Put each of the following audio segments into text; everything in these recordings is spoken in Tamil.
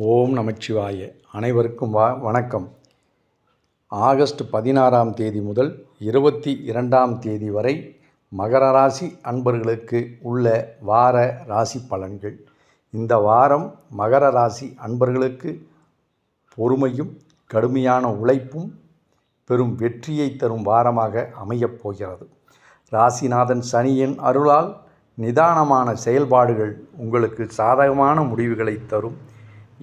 ஓம் நமச்சிவாய. அனைவருக்கும் வணக்கம். ஆகஸ்ட் 16ஆம் தேதி முதல் 22ஆம் தேதி வரை மகர ராசி அன்பர்களுக்கு உள்ள வார ராசி பலன்கள். இந்த வாரம் மகர ராசி அன்பர்களுக்கு பொறுமையும் கடுமையான உழைப்பும் பெரும் வெற்றியை தரும் வாரமாக அமையப் போகிறது. ராசிநாதன் சனியின் அருளால் நிதானமான செயல்பாடுகள் உங்களுக்கு சாதகமான முடிவுகளை தரும்.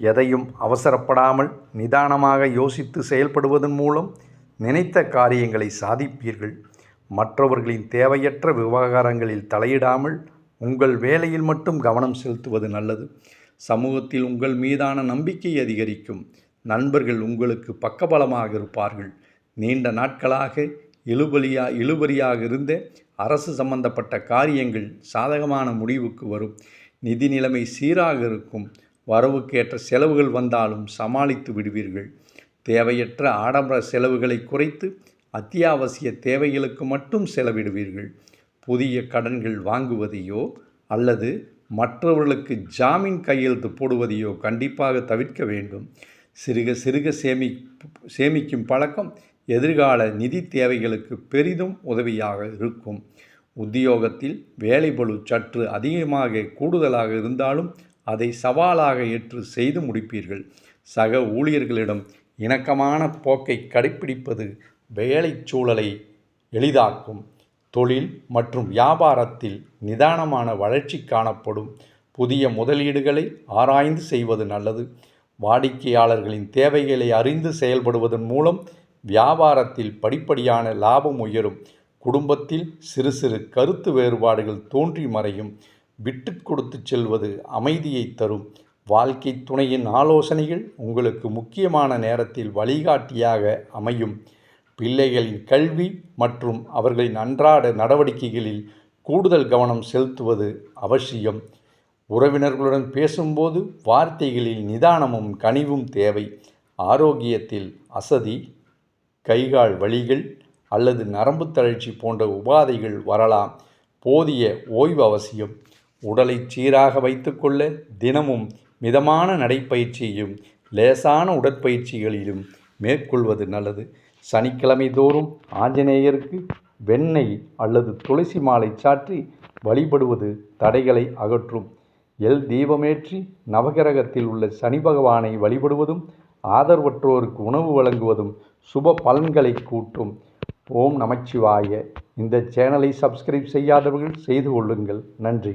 எதையும் அவசரப்படாமல் நிதானமாக யோசித்து செயல்படுவதன் மூலம் நினைத்த காரியங்களை சாதிப்பீர்கள். மற்றவர்களின் தேவையற்ற விவகாரங்களில் தலையிடாமல் உங்கள் வேலையில் மட்டும் கவனம் செலுத்துவது நல்லது. சமூகத்தில் உங்கள் மீதான நம்பிக்கை அதிகரிக்கும். நண்பர்கள் உங்களுக்கு பக்கபலமாக இருப்பார்கள். நீண்ட நாட்களாக இழுபறியாக இருந்த அரசு சம்பந்தப்பட்ட காரியங்கள் சாதகமான முடிவுக்கு வரும். நிதி நிலைமை சீராக இருக்கும். வரவுக்கேற்ற செலவுகள் வந்தாலும் சமாளித்து விடுவீர்கள். தேவையற்ற ஆடம்பர செலவுகளை குறைத்து அத்தியாவசிய தேவைகளுக்கு மட்டும் செலவிடுவீர்கள். புதிய கடன்கள் வாங்குவதையோ அல்லது மற்றவர்களுக்கு ஜாமீன் கையெழுத்து போடுவதையோ கண்டிப்பாக தவிர்க்க வேண்டும். சிறுக சேமிக்கும் பழக்கம் எதிர்கால நிதி தேவைகளுக்கு பெரிதும் உதவியாக இருக்கும். உத்தியோகத்தில் வேலைப்பளு சற்று அதிகமாக கூடுதலாக இருந்தாலும் அதை சவாலாக ஏற்று செய்து முடிப்பீர்கள். சக ஊழியர்களிடம் இணக்கமான போக்கை கடைப்பிடிப்பது வேலை சூழலை எளிதாக்கும். தொழில் மற்றும் வியாபாரத்தில் நிதானமான வளர்ச்சி காணப்படும். புதிய முதலீடுகளை ஆராய்ந்து செய்வது நல்லது. வாடிக்கையாளர்களின் தேவைகளை அறிந்து செயல்படுவதன் மூலம் வியாபாரத்தில் படிப்படியான லாபம் உயரும். குடும்பத்தில் சிறு கருத்து வேறுபாடுகள் தோன்றி மறையும். விட்டு கொடுத்து செல்வது அமைதியை தரும். வாழ்க்கை துணையின் ஆலோசனைகள் உங்களுக்கு முக்கியமான நேரத்தில் வழிகாட்டியாக அமையும். பிள்ளைகளின் கல்வி மற்றும் அவர்களின் அன்றாட நடவடிக்கைகளில் கூடுதல் கவனம் செலுத்துவது அவசியம். உறவினர்களுடன் பேசும்போது வார்த்தைகளில் நிதானமும் கனிவும் தேவை. ஆரோக்கியத்தில் அசதி, கைகால் வலிகள் அல்லது நரம்பு தளர்ச்சி போன்ற உபாதைகள் வரலாம். போதிய ஓய்வு அவசியம். உடலை சீராக வைத்துக்கொள்ள தினமும் மிதமான நடைப்பயிற்சியையும் லேசான உடற்பயிற்சிகளிலும் மேற்கொள்வது நல்லது. சனிக்கிழமை தோறும் ஆஞ்சநேயருக்கு வெண்ணெய் அல்லது துளசி மாலை சாற்றி வழிபடுவது தடைகளை அகற்றும். தீபமேற்றி நவகிரகத்தில் உள்ள சனி பகவானை வழிபடுவதும் ஆதரவற்றோருக்கு உணவு வழங்குவதும் சுப பலன்களை கூட்டும். ஓம் நமச்சிவாய. இந்த சேனலை சப்ஸ்கிரைப் செய்யாதவர்கள் செய்து கொள்ளுங்கள். நன்றி.